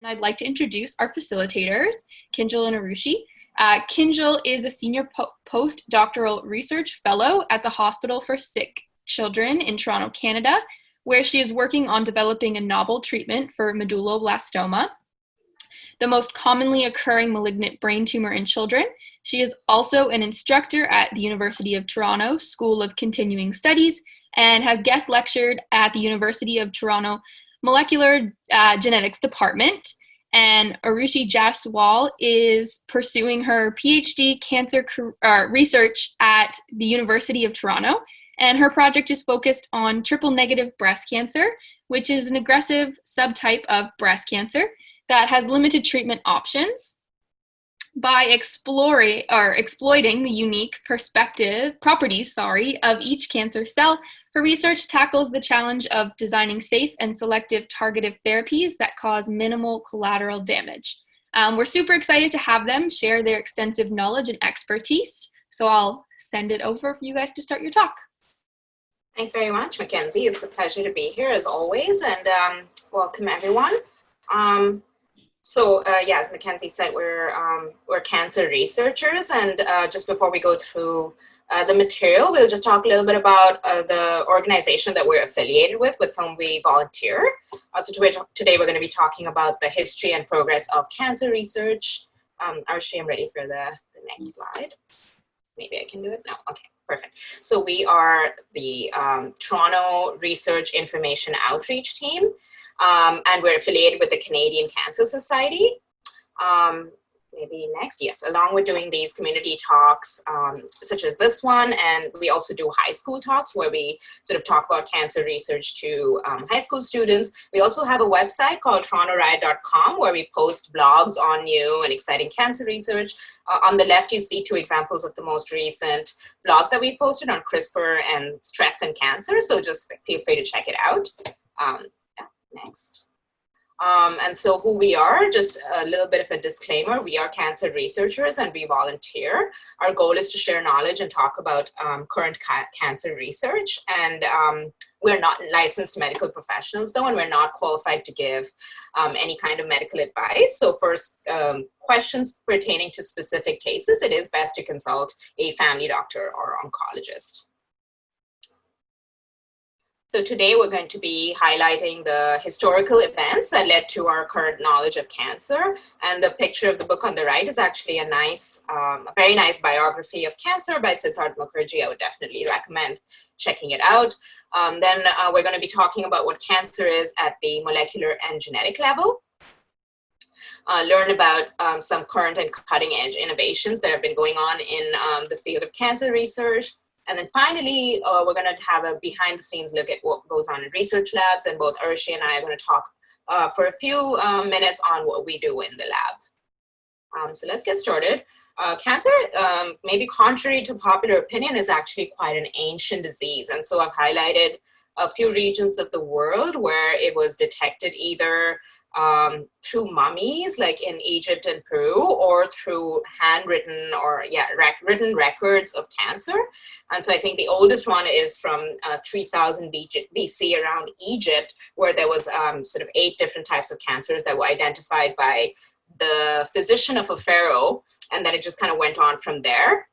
I'd like to introduce our facilitators, Kinjal and Arushi. Kinjal is a senior postdoctoral research fellow at the Hospital for Sick Children in Toronto, Canada, where she is working on developing a novel treatment for medulloblastoma, the most commonly occurring malignant brain tumor in children. She is also an instructor at the University of Toronto School of Continuing Studies and has guest lectured at the University of Toronto Molecular Genetics Department. And Arushi Jaiswal is pursuing her PhD cancer research at the University of Toronto. And her project is focused on triple-negative breast cancer, which is an aggressive subtype of breast cancer that has limited treatment options. By exploiting the unique properties of each cancer cell, her research tackles the challenge of designing safe and selective targeted therapies that cause minimal collateral damage. We're super excited to have them share their extensive knowledge and expertise. So I'll send it over for you guys to start your talk. Thanks very much, Mackenzie. It's a pleasure to be here as always, and welcome everyone. As Mackenzie said, we're cancer researchers, and just before we go through the material, we'll just talk a little bit about the organization that we're affiliated with whom we volunteer. Today we're going to be talking about the history and progress of cancer research. Arushi, I'm ready for the next slide. Maybe I can do it now. Okay, perfect. So we are the Toronto Research Information Outreach Team. And we're affiliated with the Canadian Cancer Society. Maybe next, yes, along with doing these community talks, such as this one, and we also do high school talks where we sort of talk about cancer research to high school students. We also have a website called torontoriot.com where we post blogs on new and exciting cancer research. On the left, you see two examples of the most recent blogs that we posted on CRISPR and stress and cancer, so just feel free to check it out. Next. And so who we are, just a little bit of a disclaimer, we are cancer researchers and we volunteer. Our goal is to share knowledge and talk about current cancer research. And we're not licensed medical professionals though, and we're not qualified to give any kind of medical advice. So for questions pertaining to specific cases, it is best to consult a family doctor or oncologist. So today we're going to be highlighting the historical events that led to our current knowledge of cancer. And the picture of the book on the right is actually a very nice biography of cancer by Siddharth Mukherjee. I would definitely recommend checking it out. Then we're going to be talking about what cancer is at the molecular and genetic level. Learn about some current and cutting edge innovations that have been going on in the field of cancer research. And then finally, we're going to have a behind the scenes look at what goes on in research labs, and both Arushi and I are going to talk for a few minutes on what we do in the lab. So let's get started. Cancer, maybe contrary to popular opinion, is actually quite an ancient disease. And so I've highlighted a few regions of the world where it was detected either through mummies, like in Egypt and Peru, or through handwritten or written records of cancer. And so I think the oldest one is from 3000 BC around Egypt, where there was sort of 8 different types of cancers that were identified by the physician of a pharaoh, and then it just kind of went on from there.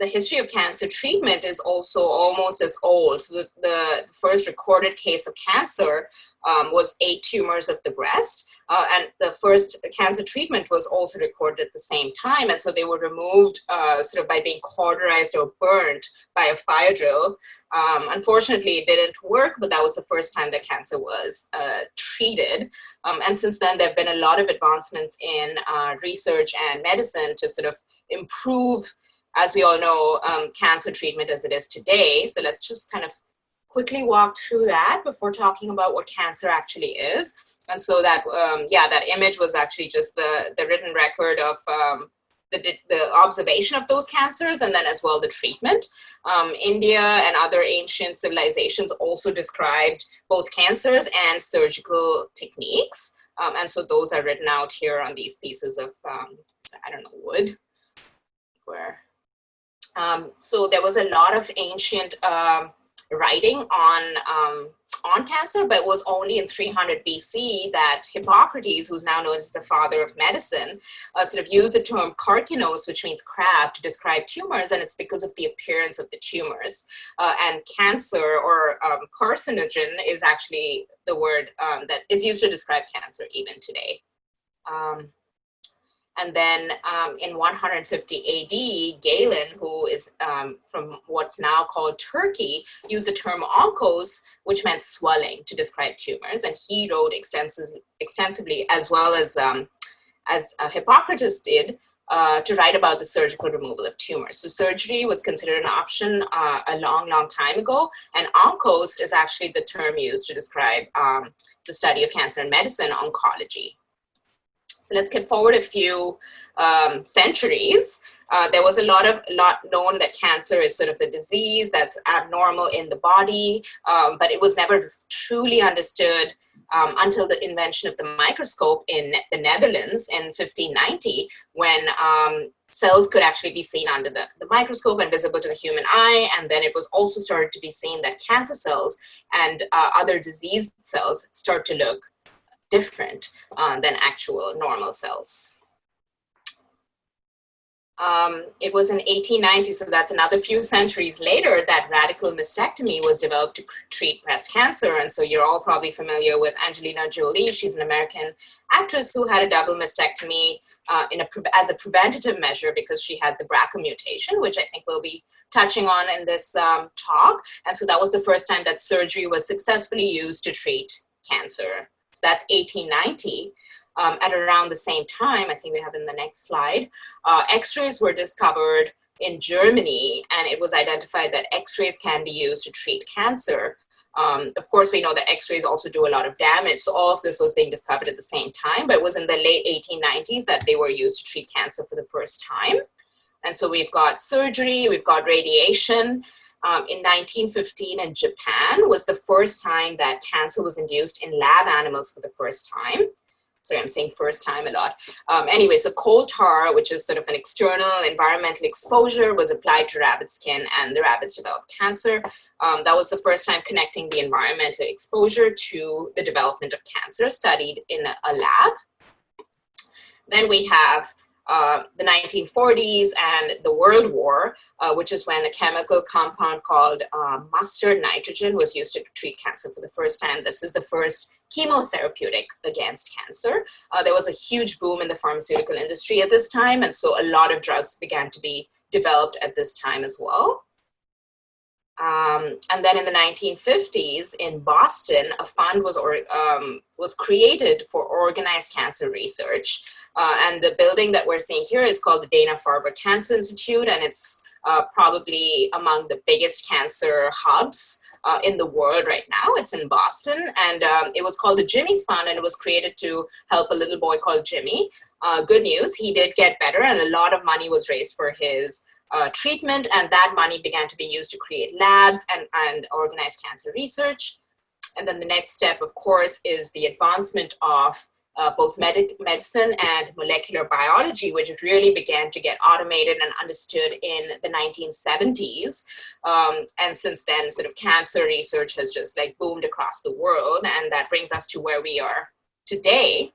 The history of cancer treatment is also almost as old. So the first recorded case of cancer was 8 tumors of the breast. And the first cancer treatment was also recorded at the same time. And so they were removed sort of by being cauterized or burnt by a fire drill. Unfortunately, it didn't work, but that was the first time that cancer was treated. And since then, there have been a lot of advancements in research and medicine to sort of improve, as we all know, cancer treatment as it is today. So let's just kind of quickly walk through that before talking about what cancer actually is. And so that, that image was actually just the written record of the observation of those cancers, and then as well the treatment. India and other ancient civilizations also described both cancers and surgical techniques. And so those are written out here on these pieces of, wood. So there was a lot of ancient writing on cancer, but it was only in 300 BC that Hippocrates, who's now known as the father of medicine, sort of used the term carcinos, which means crab, to describe tumors, and it's because of the appearance of the tumors. And cancer or carcinogen is actually the word that is used to describe cancer even today. And then in 150 AD, Galen, who is from what's now called Turkey, used the term onkos, which meant swelling, to describe tumors. And he wrote extensively, as well as Hippocrates did, to write about the surgical removal of tumors. So surgery was considered an option a long, long time ago. And onkos is actually the term used to describe the study of cancer in medicine, oncology. So let's get forward a few centuries. There was a lot known that cancer is sort of a disease that's abnormal in the body, but it was never truly understood until the invention of the microscope in the Netherlands in 1590, when cells could actually be seen under the microscope and visible to the human eye. And then it was also started to be seen that cancer cells and other diseased cells start to look different than actual normal cells. It was in 1890, so that's another few centuries later, that radical mastectomy was developed to treat breast cancer. And so you're all probably familiar with Angelina Jolie. She's an American actress who had a double mastectomy as a preventative measure because she had the BRCA mutation, which I think we'll be touching on in this talk. And so that was the first time that surgery was successfully used to treat cancer. So that's 1890. At around the same time, I think we have in the next slide, X-rays were discovered in Germany, and it was identified that X-rays can be used to treat cancer. Of course, we know that X-rays also do a lot of damage, so all of this was being discovered at the same time, but it was in the late 1890s that they were used to treat cancer for the first time. And so we've got surgery, we've got radiation. In 1915 in Japan was the first time that cancer was induced in lab animals for the first time. Sorry, I'm saying first time a lot. Anyway, so coal tar, which is sort of an external environmental exposure, was applied to rabbit skin, and the rabbits developed cancer. That was the first time connecting the environmental exposure to the development of cancer studied in a lab. Then we have the 1940s and the World War, which is when a chemical compound called mustard nitrogen was used to treat cancer for the first time. This is the first chemotherapeutic against cancer. There was a huge boom in the pharmaceutical industry at this time, and so a lot of drugs began to be developed at this time as well. And then in the 1950s in Boston, a fund was created for organized cancer research. And the building that we're seeing here is called the Dana-Farber Cancer Institute, and it's probably among the biggest cancer hubs in the world right now. It's in Boston, and it was called the Jimmy's Fund, and it was created to help a little boy called Jimmy. Good news, he did get better, and a lot of money was raised for his treatment, and that money began to be used to create labs and organize cancer research. And then the next step, of course, is the advancement of both medicine and molecular biology, which really began to get automated and understood in the 1970s. And since then, sort of cancer research has just like boomed across the world, and that brings us to where we are today,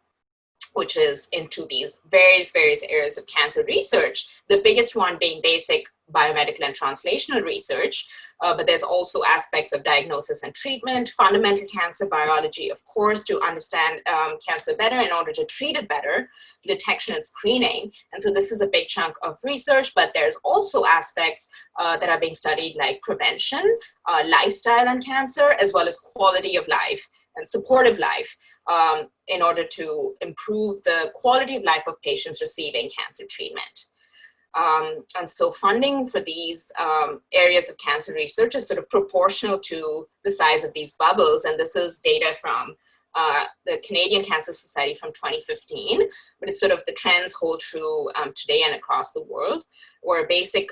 which is into these various areas of cancer research, the biggest one being basic biomedical and translational research, but there's also aspects of diagnosis and treatment, fundamental cancer biology, of course, to understand cancer better in order to treat it better, detection and screening. And so this is a big chunk of research, but there's also aspects that are being studied like prevention, lifestyle and cancer, as well as quality of life and supportive life in order to improve the quality of life of patients receiving cancer treatment. And so funding for these areas of cancer research is sort of proportional to the size of these bubbles. And this is data from the Canadian Cancer Society from 2015, but it's sort of the trends hold true today and across the world, where basic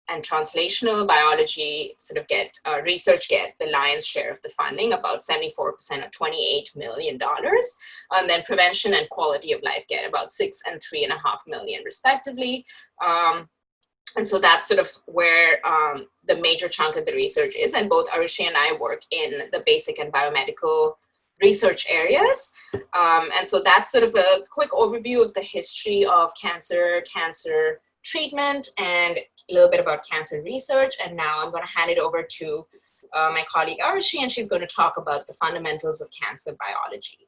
and translational biology sort of research get the lion's share of the funding, about 74% or $28 million. And then prevention and quality of life get about $6 and $3.5 million respectively. And so that's sort of where the major chunk of the research is. And both Arushi and I work in the basic and biomedical research areas. And so that's sort of a quick overview of the history of cancer, cancer treatment, and a little bit about cancer research. And now I'm going to hand it over to my colleague Arushi, and she's going to talk about the fundamentals of cancer biology.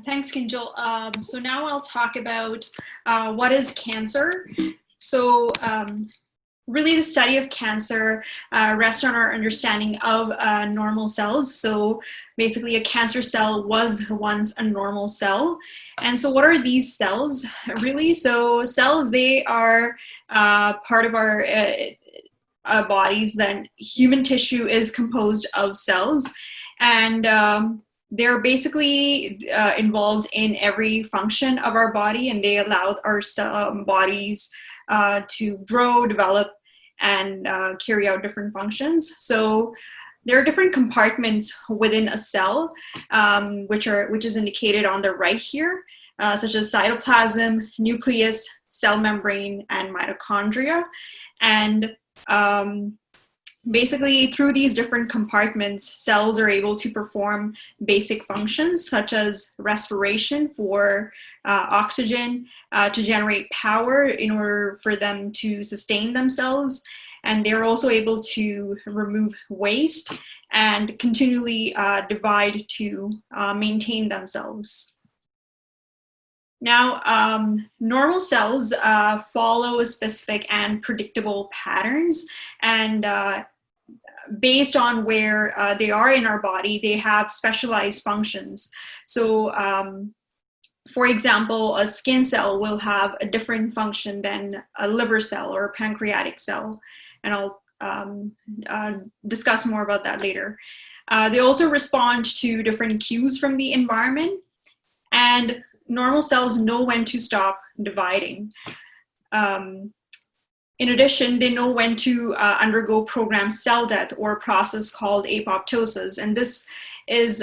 Thanks, Kinjal. So now I'll talk about what is cancer. So really the study of cancer rests on our understanding of normal cells. So basically a cancer cell was once a normal cell. And so what are these cells really? So cells, they are part of our bodies. Then human tissue is composed of cells, and they're basically involved in every function of our body, and they allow our bodies to grow, develop, and carry out different functions. So there are different compartments within a cell, which is indicated on the right here, such as cytoplasm, nucleus, cell membrane, and mitochondria. And basically, through these different compartments, cells are able to perform basic functions such as respiration for oxygen, to generate power in order for them to sustain themselves. And they're also able to remove waste and continually divide to maintain themselves. Now, normal cells follow a specific and predictable patterns, and based on where they are in our body, they have specialized functions. So, for example, a skin cell will have a different function than a liver cell or a pancreatic cell, and I'll discuss more about that later. They also respond to different cues from the environment, and normal cells know when to stop dividing. In addition, they know when to undergo programmed cell death, or a process called apoptosis. And this is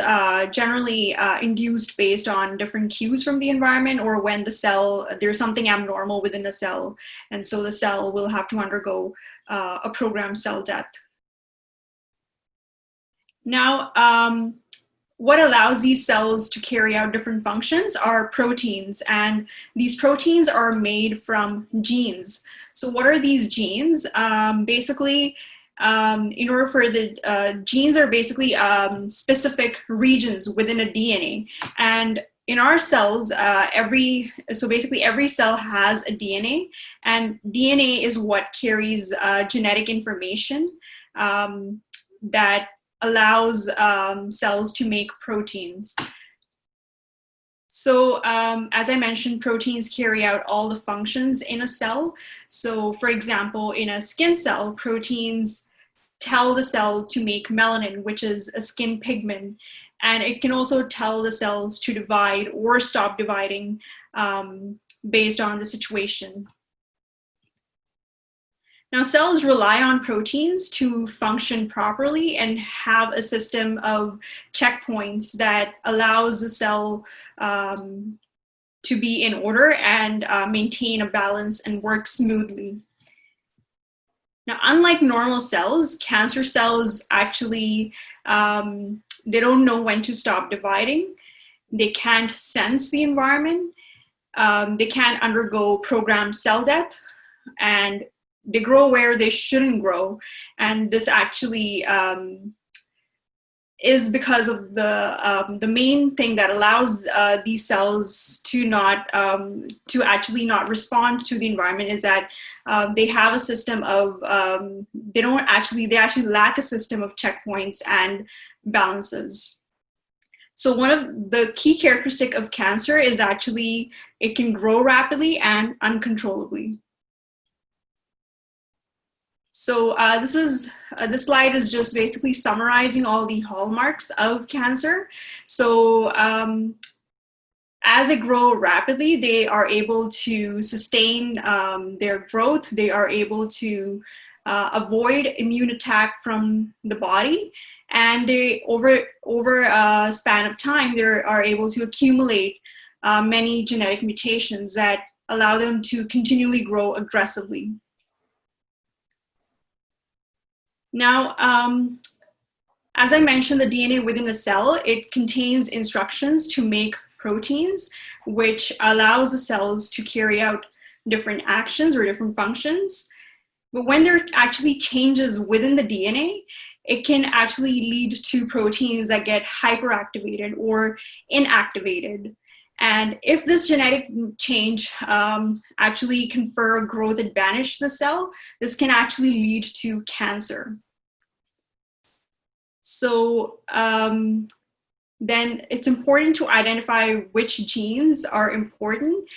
generally induced based on different cues from the environment, or when there's something abnormal within the cell. And so the cell will have to undergo a programmed cell death. Now, what allows these cells to carry out different functions are proteins, and these proteins are made from genes. So what are these genes? Basically, in order for the genes are basically specific regions within a DNA, and in our cells, every cell has a DNA, and DNA is what carries genetic information that allows cells to make proteins. So as I mentioned, proteins carry out all the functions in a cell. So for example, in a skin cell, proteins tell the cell to make melanin, which is a skin pigment. And it can also tell the cells to divide or stop dividing based on the situation. Now, cells rely on proteins to function properly and have a system of checkpoints that allows the cell to be in order and maintain a balance and work smoothly. Now, unlike normal cells, cancer cells actually, they don't know when to stop dividing. They can't sense the environment. They can't undergo programmed cell death, and they grow where they shouldn't grow. And this actually is because of the main thing that allows these cells to actually not respond to the environment is that they have a system of, they actually lack a system of checkpoints and balances. So one of the key characteristics of cancer is actually it can grow rapidly and uncontrollably. So this slide is just basically summarizing all the hallmarks of cancer. So as it grows rapidly, they are able to sustain their growth. They are able to avoid immune attack from the body, and they over a span of time, they are able to accumulate many genetic mutations that allow them to continually grow aggressively. Now, as I mentioned, the DNA within a cell, it contains instructions to make proteins, which allows the cells to carry out different actions or different functions. But when there are actually changes within the DNA, it can actually lead to proteins that get hyperactivated or inactivated. And if this genetic change actually confer a growth advantage to the cell, this can actually lead to cancer. So then it's important to identify which genes are important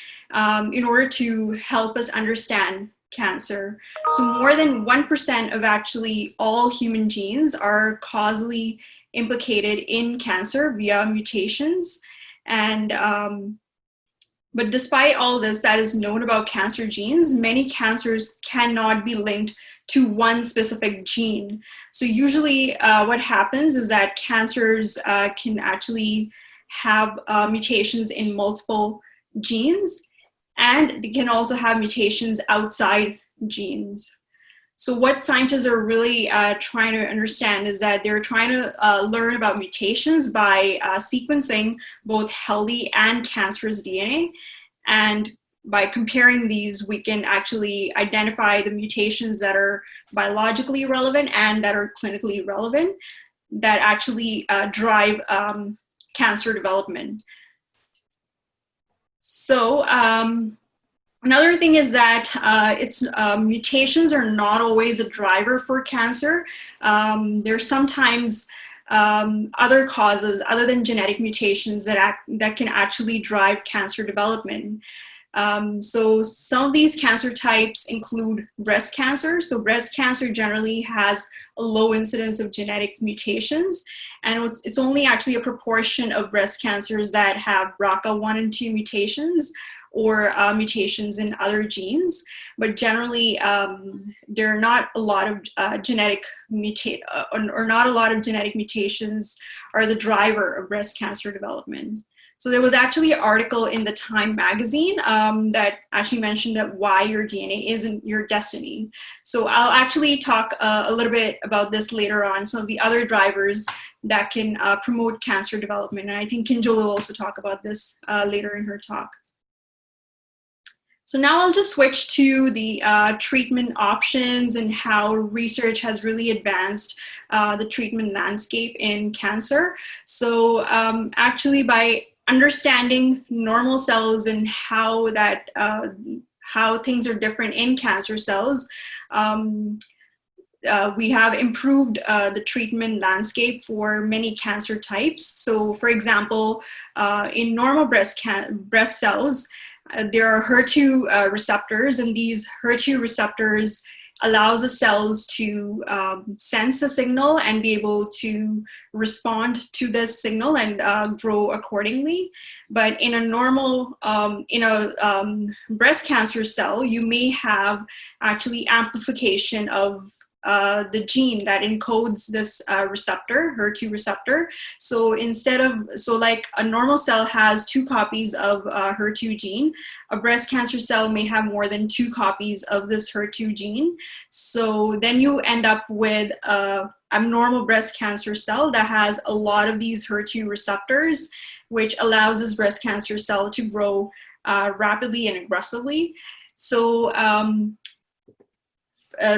in order to help us understand cancer. So more than 1% of actually all human genes are causally implicated in cancer via mutations. And but despite all this that is known about cancer genes, many cancers cannot be linked to one specific gene. So usually what happens is that cancers can actually have mutations in multiple genes, and they can also have mutations outside genes. So what scientists are really trying to understand is that they're trying to learn about mutations by sequencing both healthy and cancerous DNA. And by comparing these, we can actually identify the mutations that are biologically relevant and that are clinically relevant that actually drive cancer development. So another thing is that mutations are not always a driver for cancer. There's sometimes other causes other than genetic mutations that can actually drive cancer development. So some of these cancer types include breast cancer. So breast cancer generally has a low incidence of genetic mutations, and it's only actually a proportion of breast cancers that have BRCA1 and 2 mutations or mutations in other genes. But generally, there are not a lot of genetic mutations are the driver of breast cancer development. So there was actually an article in the Time magazine that actually mentioned that why your DNA isn't your destiny. So I'll actually talk a little bit about this later on, some of the other drivers that can promote cancer development. And I think Kinjal will also talk about this later in her talk. So now I'll just switch to the treatment options and how research has really advanced the treatment landscape in cancer. So actually by understanding normal cells and how things are different in cancer cells, we have improved the treatment landscape for many cancer types. So for example, in normal breast cells, there are HER2 receptors, and these HER2 receptors allows the cells to sense a signal and be able to respond to this signal and grow accordingly. But in a normal, breast cancer cell, you may have actually amplification of the gene that encodes this receptor, HER2 receptor. So like a normal cell has 2 copies of HER2 gene, a breast cancer cell may have more than 2 copies of this HER2 gene. So then you end up with a abnormal breast cancer cell that has a lot of these HER2 receptors, which allows this breast cancer cell to grow rapidly and aggressively. So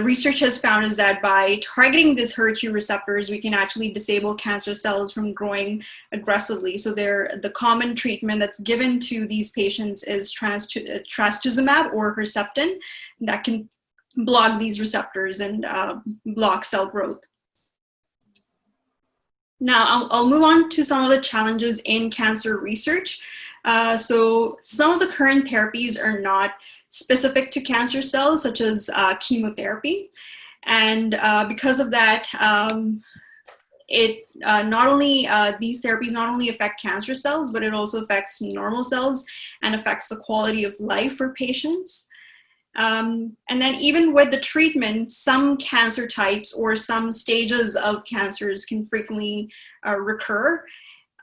research has found is that by targeting these HER2 receptors, we can actually disable cancer cells from growing aggressively. So the common treatment that's given to these patients is trastuzumab or Herceptin that can block these receptors and block cell growth. Now I'll move on to some of the challenges in cancer research. So some of the current therapies are not specific to cancer cells, such as chemotherapy. And because of that, these therapies not only affect cancer cells, but it also affects normal cells and affects the quality of life for patients. And then even with the treatment, some cancer types or some stages of cancers can frequently recur,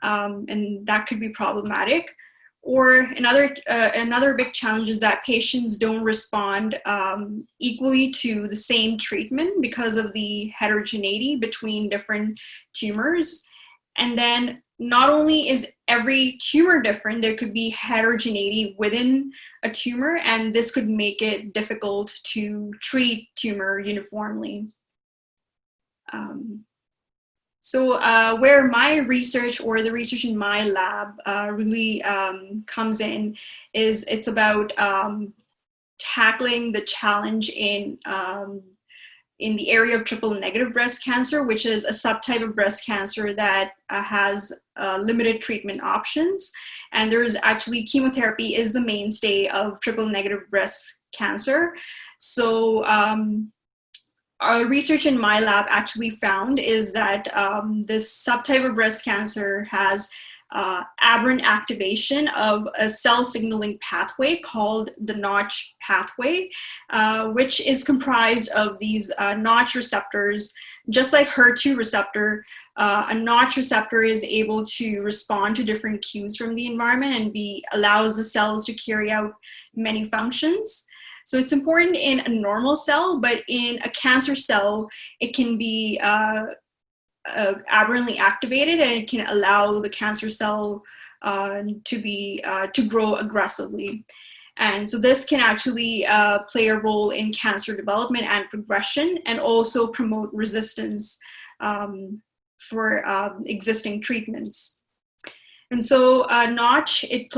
and that could be problematic. Or another big challenge is that patients don't respond equally to the same treatment because of the heterogeneity between different tumors. And then not only is every tumor different, there could be heterogeneity within a tumor, and this could make it difficult to treat tumor uniformly. So where my research, or the research in my lab, really comes in is it's about tackling the challenge in the area of triple-negative breast cancer, which is a subtype of breast cancer that has limited treatment options. And there's actually chemotherapy is the mainstay of triple-negative breast cancer. So our research in my lab actually found is that this subtype of breast cancer has aberrant activation of a cell signaling pathway called the Notch pathway, which is comprised of these Notch receptors. Just like HER2 receptor, a Notch receptor is able to respond to different cues from the environment and allows the cells to carry out many functions. So it's important in a normal cell, but in a cancer cell, it can be aberrantly activated, and it can allow the cancer cell to grow aggressively. And so this can actually play a role in cancer development and progression, and also promote resistance for existing treatments. And so Notch, it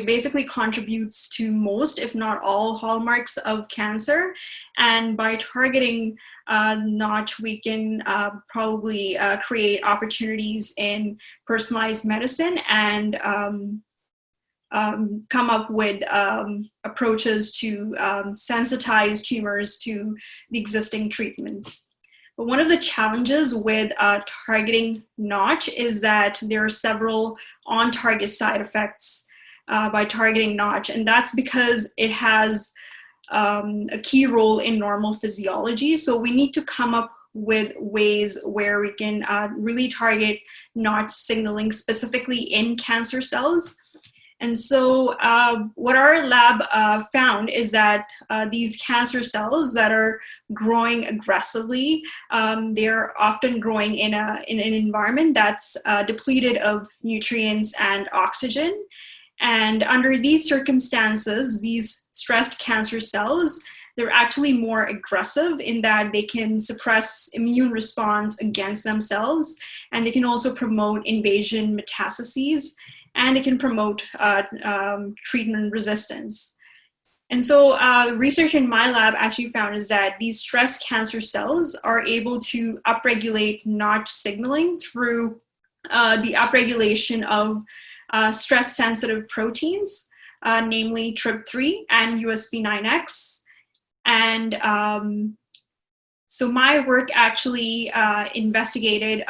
basically contributes to most, if not all, hallmarks of cancer. And by targeting Notch, we can probably create opportunities in personalized medicine and come up with approaches to sensitize tumors to the existing treatments. But one of the challenges with targeting Notch is that there are several on-target side effects by targeting Notch, and that's because it has a key role in normal physiology. So we need to come up with ways where we can really target Notch signaling specifically in cancer cells. And so what our lab found is that these cancer cells that are growing aggressively, they're often growing in an environment that's depleted of nutrients and oxygen. And under these circumstances, these stressed cancer cells, they're actually more aggressive in that they can suppress immune response against themselves, and they can also promote invasion metastases, and it can promote treatment resistance. And so research in my lab actually found is that these stressed cancer cells are able to upregulate Notch signaling through the upregulation of stress-sensitive proteins, namely TRP3 and USP9X. And so my work actually investigated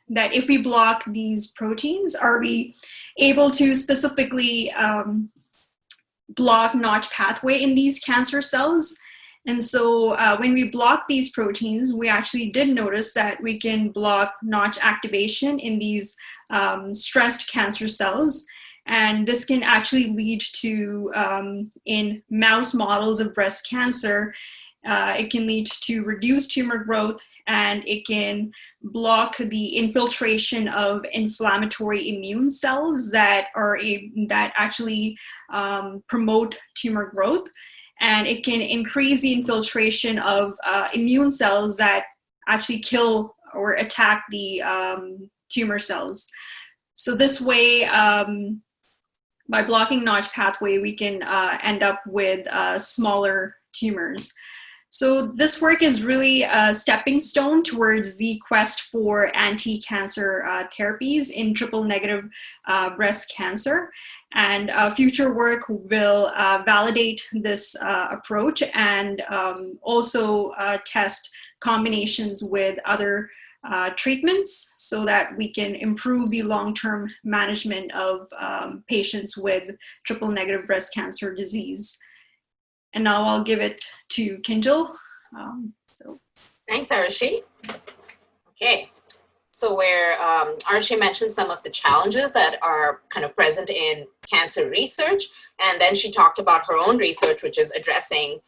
that if we block these proteins, are we able to specifically block Notch pathway in these cancer cells? And so when we block these proteins, we actually did notice that we can block Notch activation in these stressed cancer cells. And this can actually lead to, in mouse models of breast cancer, it can lead to reduced tumor growth, and it can block the infiltration of inflammatory immune cells that actually promote tumor growth. And it can increase the infiltration of immune cells that actually kill or attack the tumor cells. So this way, by blocking Notch pathway, we can end up with smaller tumors. So this work is really a stepping stone towards the quest for anti-cancer therapies in triple-negative breast cancer. And future work will validate this approach and also test combinations with other treatments so that we can improve the long-term management of patients with triple-negative breast cancer disease. And now I'll give it to Kinjal. Thanks, Arushi. Okay, So where Arushi mentioned some of the challenges that are kind of present in cancer research, and then she talked about her own research, which is addressing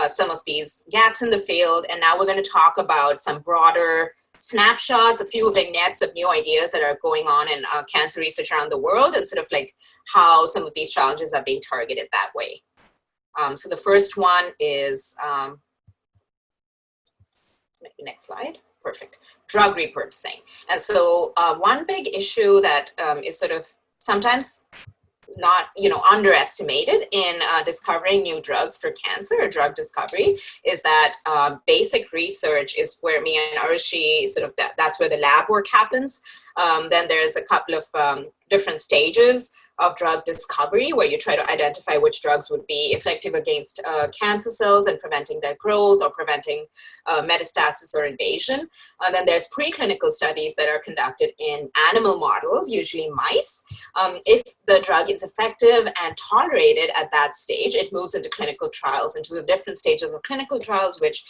some of these gaps in the field. And now we're going to talk about some broader snapshots, a few vignettes of new ideas that are going on in cancer research around the world, and sort of like how some of these challenges are being targeted that way. So the first one is, next slide. Perfect. Drug repurposing. And so one big issue that is sort of sometimes not, underestimated in discovering new drugs for cancer or drug discovery is that basic research is where me and Arushi sort of, that's where the lab work happens. Then there's a couple of different stages of drug discovery where you try to identify which drugs would be effective against cancer cells and preventing their growth or preventing metastasis or invasion. Then there's preclinical studies that are conducted in animal models, usually mice. If the drug is effective and tolerated at that stage, it moves into clinical trials, into the different stages of clinical trials, which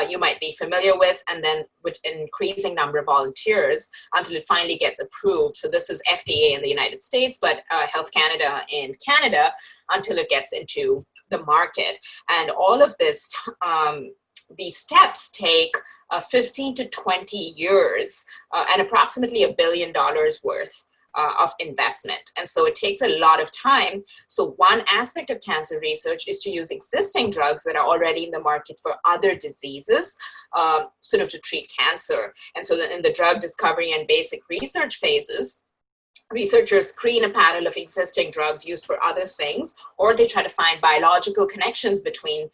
you might be familiar with, and then with an increasing number of volunteers until it finally gets approved. So this is FDA in the United States, but Health Canada in Canada until it gets into the market. And all of this, these steps take 15 to 20 years and approximately $1 billion worth of investment. And so it takes a lot of time. So one aspect of cancer research is to use existing drugs that are already in the market for other diseases, sort of to treat cancer. And so in the drug discovery and basic research phases, researchers screen a panel of existing drugs used for other things, or they try to find biological connections between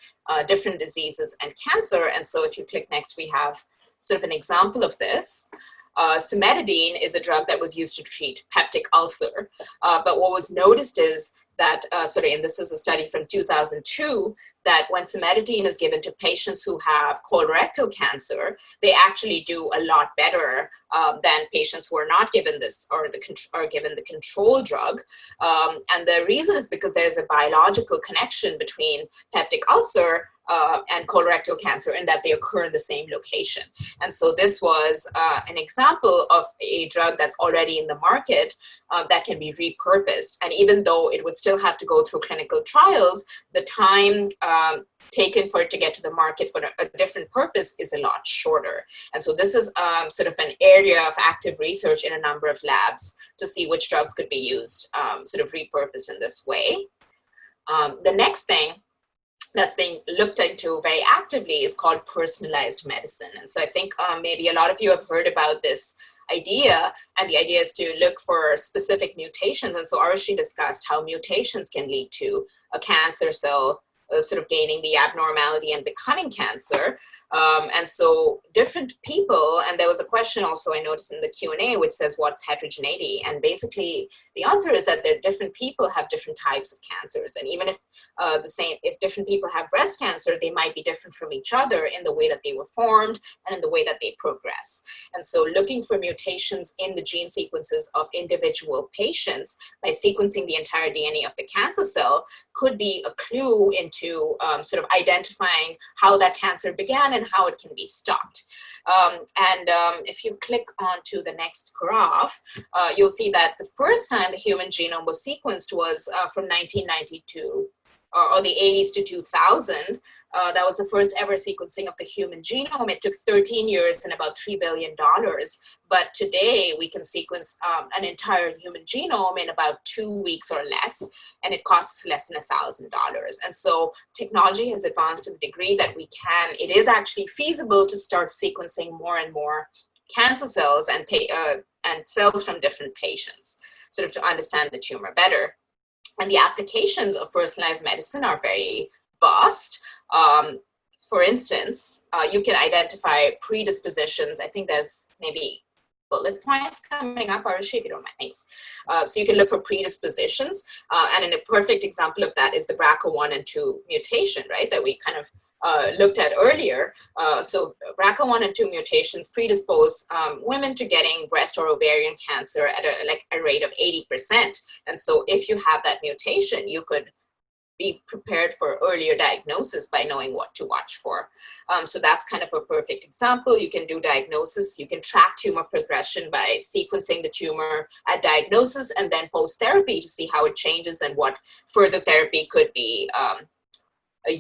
different diseases and cancer. And so if you click next, we have sort of an example of this. Cimetidine is a drug that was used to treat peptic ulcer. But what was noticed is that, and this is a study from 2002, that when cimetidine is given to patients who have colorectal cancer, they actually do a lot better than patients who are not given this or given the control drug. And the reason is because there's a biological connection between peptic ulcer and colorectal cancer in that they occur in the same location. And so this was an example of a drug that's already in the market that can be repurposed. And even though it would still have to go through clinical trials, the time taken for it to get to the market for a different purpose is a lot shorter. And so this is sort of an area of active research in a number of labs to see which drugs could be used, sort of repurposed in this way. The next thing that's being looked into very actively is called personalized medicine. And so I think maybe a lot of you have heard about this idea, and the idea is to look for specific mutations. And so Arushi discussed how mutations can lead to a cancer cell sort of gaining the abnormality and becoming cancer. And so different people, and there was a question also I noticed in the Q&A which says, what's heterogeneity? And basically the answer is that different people have different types of cancers. And even if if different people have breast cancer, they might be different from each other in the way that they were formed and in the way that they progress. And so looking for mutations in the gene sequences of individual patients by sequencing the entire DNA of the cancer cell could be a clue into sort of identifying how that cancer began and how it can be stopped. If you click onto the next graph, you'll see that the first time the human genome was sequenced was from 1992 or the 80s to 2000. That was the first ever sequencing of the human genome. It took 13 years and about $3 billion. But today we can sequence an entire human genome in about 2 weeks or less, and it costs less than $1,000. And so technology has advanced to the degree that it is actually feasible to start sequencing more and more cancer cells and cells from different patients, sort of to understand the tumor better. And the applications of personalized medicine are very vast. For instance, you can identify predispositions. I think there's maybe bullet points coming up, Arushi, if you don't mind. Thanks. So you can look for predispositions. And a perfect example of that is the BRCA1 and 2 mutation, right, that we kind of looked at earlier. So BRCA1 and 2 mutations predispose women to getting breast or ovarian cancer at a rate of 80%. And so if you have that mutation, you could be prepared for earlier diagnosis by knowing what to watch for. So that's kind of a perfect example. You can do diagnosis, you can track tumor progression by sequencing the tumor at diagnosis and then post-therapy to see how it changes and what further therapy could be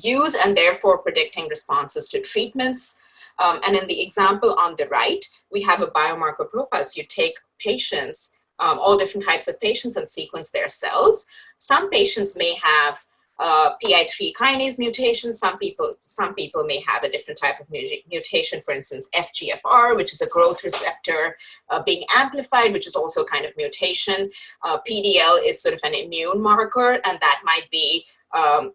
used, and therefore predicting responses to treatments. And in the example on the right, we have a biomarker profile. So you take patients, all different types of patients, and sequence their cells. Some patients may have PI3 kinase mutations. Some people may have a different type of mutation, for instance, FGFR, which is a growth receptor being amplified, which is also a kind of mutation. PDL is sort of an immune marker, and that might be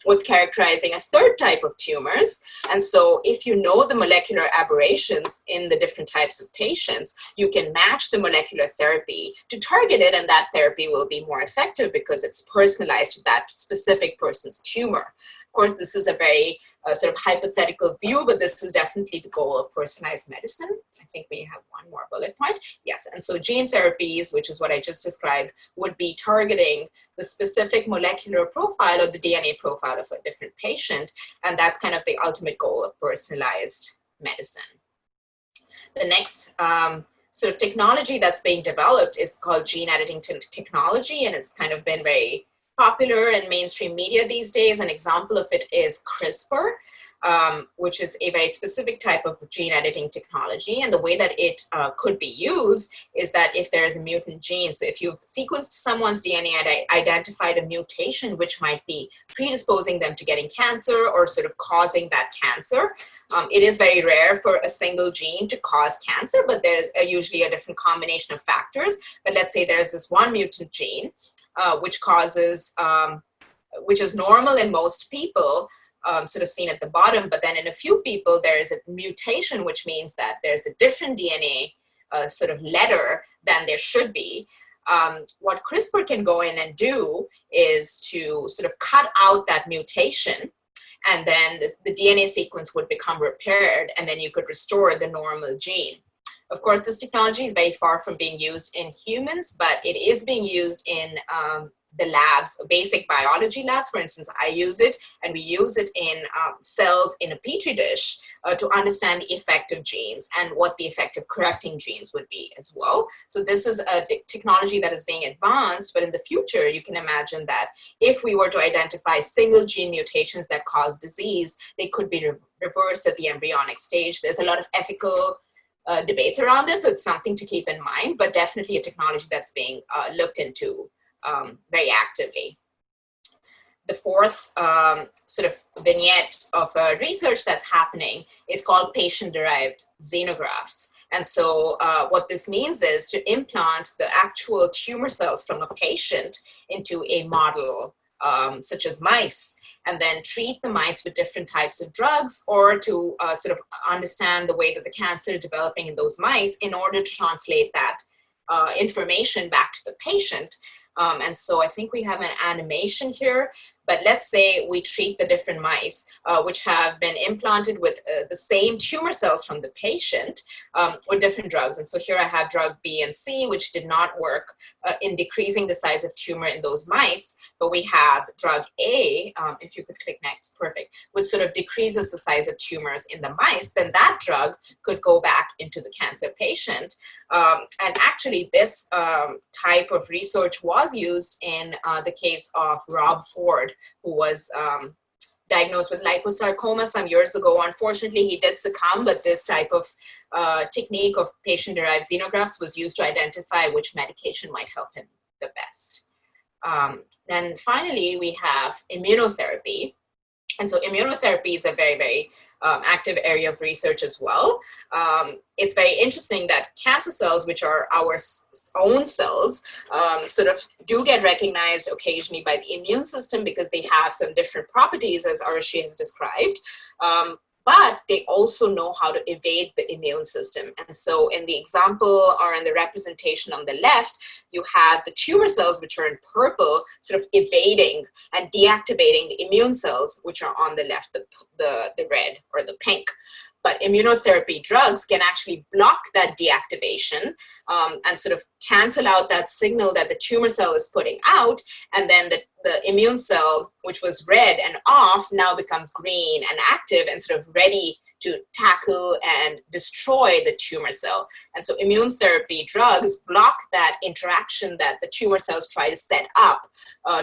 what's characterizing a third type of tumors. And so if you know the molecular aberrations in the different types of patients, you can match the molecular therapy to target it, and that therapy will be more effective because it's personalized to that specific person's tumor. Of course, this is a very sort of hypothetical view, but this is definitely the goal of personalized medicine. I think we have one more bullet point. Yes, and so gene therapies, which is what I just described, would be targeting the specific molecular profile or the DNA profile of a different patient, and that's kind of the ultimate goal of personalized medicine. The next sort of technology that's being developed is called gene editing technology, and it's kind of been very popular in mainstream media these days. An example of it is CRISPR, which is a very specific type of gene editing technology. And the way that it could be used is that if there is a mutant gene, so if you've sequenced someone's DNA and identified a mutation which might be predisposing them to getting cancer or sort of causing that cancer, it is very rare for a single gene to cause cancer, but there's usually a different combination of factors. But let's say there's this one mutant gene which causes, which is normal in most people, sort of seen at the bottom, but then in a few people there is a mutation, which means that there's a different DNA sort of letter than there should be. What CRISPR can go in and do is to sort of cut out that mutation, and then the DNA sequence would become repaired, and then you could restore the normal gene. Of course, this technology is very far from being used in humans, but it is being used in the labs, basic biology labs. For instance, I use it, and we use it in cells in a petri dish to understand the effect of genes and what the effect of correcting genes would be as well. So this is a technology that is being advanced, but in the future, you can imagine that if we were to identify single gene mutations that cause disease, they could be reversed at the embryonic stage. There's a lot of ethical debates around this, so it's something to keep in mind, but definitely a technology that's being looked into very actively. The fourth sort of vignette of research that's happening is called patient-derived xenografts. And so what this means is to implant the actual tumor cells from a patient into a model, such as mice, and then treat the mice with different types of drugs, or to sort of understand the way that the cancer is developing in those mice in order to translate that information back to the patient. And so I think we have an animation here, but let's say we treat the different mice which have been implanted with the same tumor cells from the patient with different drugs. And so here I have drug B and C, which did not work in decreasing the size of tumor in those mice, but we have drug A, if you could click next, perfect, which sort of decreases the size of tumors in the mice. Then that drug could go back into the cancer patient. And actually this type of research was used in the case of Rob Ford, who was diagnosed with liposarcoma some years ago. Unfortunately, he did succumb, but this type of technique of patient-derived xenografts was used to identify which medication might help him the best. And finally, we have immunotherapy. And so immunotherapy is a very, very active area of research as well. It's very interesting that cancer cells, which are our own cells, sort of do get recognized occasionally by the immune system because they have some different properties, as Arushi has described. But they also know how to evade the immune system. And so in the example, or in the representation on the left, you have the tumor cells, which are in purple, sort of evading and deactivating the immune cells, which are on the left, the red or the pink. But immunotherapy drugs can actually block that deactivation and sort of cancel out that signal that the tumor cell is putting out. And then the immune cell, which was red and off, now becomes green and active and sort of ready to tackle and destroy the tumor cell. And so immune therapy drugs block that interaction that the tumor cells try to set up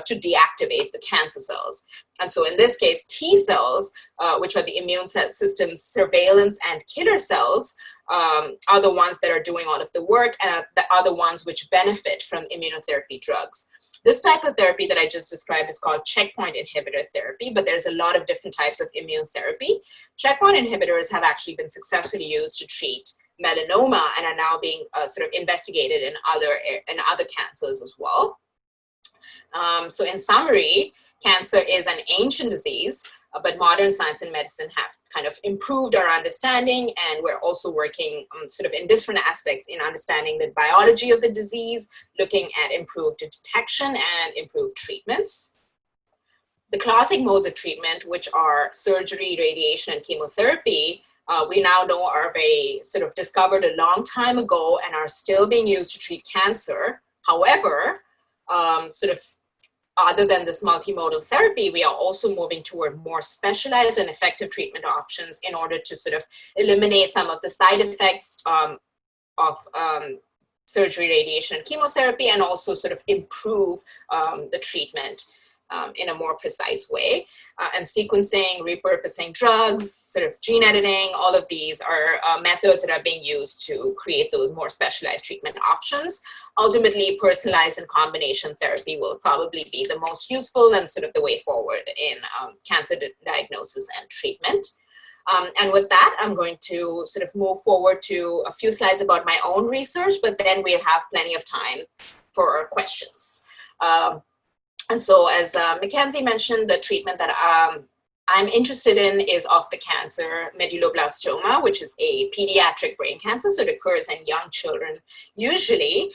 to deactivate the cancer cells. And so in this case, T cells, which are the immune system's surveillance and killer cells, are the ones that are doing all of the work and are the ones which benefit from immunotherapy drugs. This type of therapy that I just described is called checkpoint inhibitor therapy, but there's a lot of different types of immune therapy. Checkpoint inhibitors have actually been successfully used to treat melanoma and are now being sort of investigated in other cancers as well. So in summary, cancer is an ancient disease, but modern science and medicine have kind of improved our understanding, and we're also working sort of in different aspects in understanding the biology of the disease, looking at improved detection and improved treatments. The classic modes of treatment, which are surgery, radiation, and chemotherapy, we now know are very sort of discovered a long time ago and are still being used to treat cancer. However, sort of other than this multimodal therapy, we are also moving toward more specialized and effective treatment options in order to sort of eliminate some of the side effects of surgery, radiation, and chemotherapy, and also sort of improve the treatment in a more precise way. And sequencing, repurposing drugs, sort of gene editing, all of these are methods that are being used to create those more specialized treatment options. Ultimately, personalized and combination therapy will probably be the most useful and sort of the way forward in cancer diagnosis and treatment. And with that, I'm going to sort of move forward to a few slides about my own research, but then we'll have plenty of time for questions. And so as Mackenzie mentioned, the treatment that I'm interested in is of the cancer medulloblastoma, which is a pediatric brain cancer. So it occurs in young children usually.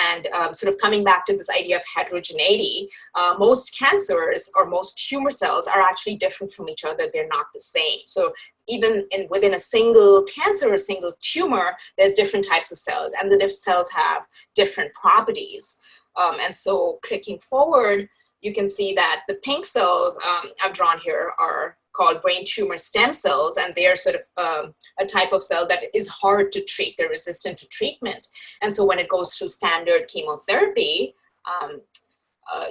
And sort of coming back to this idea of heterogeneity, most cancers or most tumor cells are actually different from each other. They're not the same. So even within a single cancer or single tumor, there's different types of cells, and the different cells have different properties. And so clicking forward, you can see that the pink cells I've drawn here are called brain tumor stem cells, and they are sort of a type of cell that is hard to treat. They're resistant to treatment. And so when it goes through standard chemotherapy,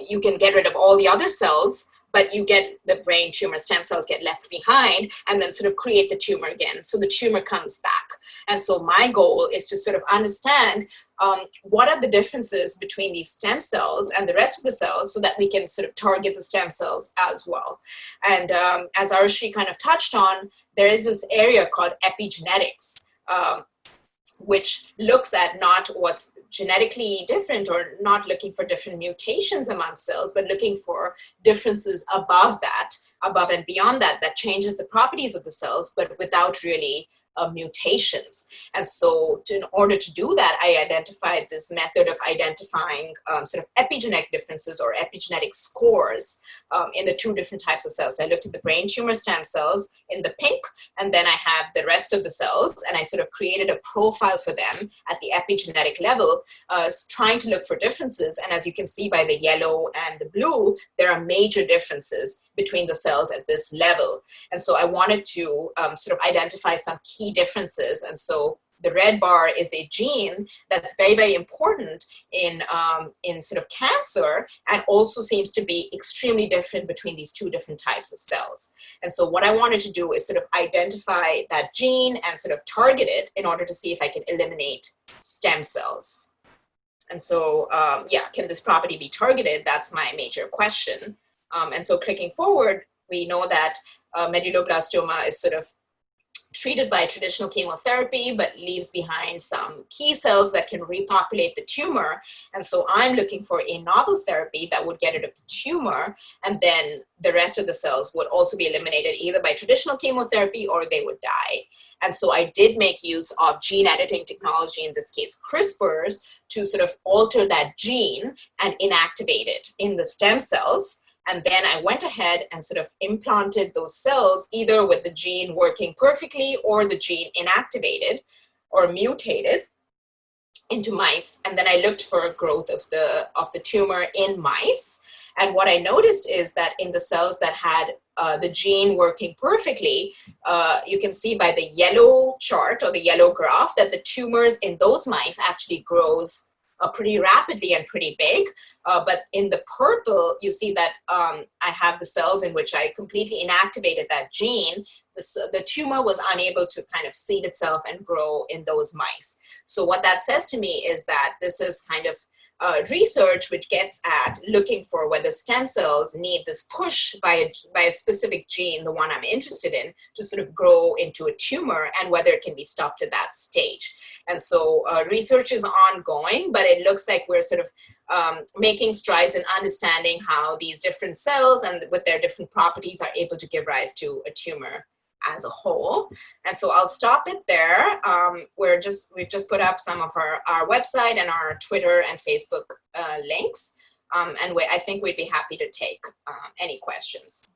you can get rid of all the other cells, but you get the brain tumor stem cells get left behind and then sort of create the tumor again. So the tumor comes back. And so my goal is to sort of understand what are the differences between these stem cells and the rest of the cells so that we can sort of target the stem cells as well. And as Arushi kind of touched on, there is this area called epigenetics, which looks at not what's genetically different or not looking for different mutations among cells, but looking for differences above that, above and beyond that, that changes the properties of the cells, but without really mutations. And so in order to do that, I identified this method of identifying sort of epigenetic differences or epigenetic scores in the two different types of cells. I looked at the brain tumor stem cells in the pink, and then I have the rest of the cells, and I sort of created a profile for them at the epigenetic level, trying to look for differences. And as you can see by the yellow and the blue, there are major differences between the cells at this level. And so I wanted to sort of identify some key differences. And so the red bar is a gene that's very, very important in sort of cancer, and also seems to be extremely different between these two different types of cells. And so what I wanted to do is sort of identify that gene and sort of target it in order to see if I can eliminate stem cells. And so, yeah, can this property be targeted? That's my major question. And so clicking forward, we know that medulloblastoma is sort of treated by traditional chemotherapy, but leaves behind some key cells that can repopulate the tumor. And so I'm looking for a novel therapy that would get rid of the tumor, and then the rest of the cells would also be eliminated either by traditional chemotherapy or they would die. And so I did make use of gene editing technology, in this case CRISPRs, to sort of alter that gene and inactivate it in the stem cells. And then I went ahead and sort of implanted those cells either with the gene working perfectly or the gene inactivated or mutated into mice. And then I looked for growth of the tumor in mice. And what I noticed is that in the cells that had the gene working perfectly, you can see by the yellow chart or the yellow graph that the tumors in those mice actually grows pretty rapidly and pretty big. But in the purple, you see that I have the cells in which I completely inactivated that gene. The tumor was unable to kind of seed itself and grow in those mice. So what that says to me is that this is kind of research which gets at looking for whether stem cells need this push by a specific gene, the one I'm interested in, to sort of grow into a tumor, and whether it can be stopped at that stage. And so research is ongoing, but it looks like we're sort of making strides in understanding how these different cells and with their different properties are able to give rise to a tumor as a whole. And so I'll stop it there. We've just put up some of our website and our Twitter and Facebook links. And I think we'd be happy to take any questions.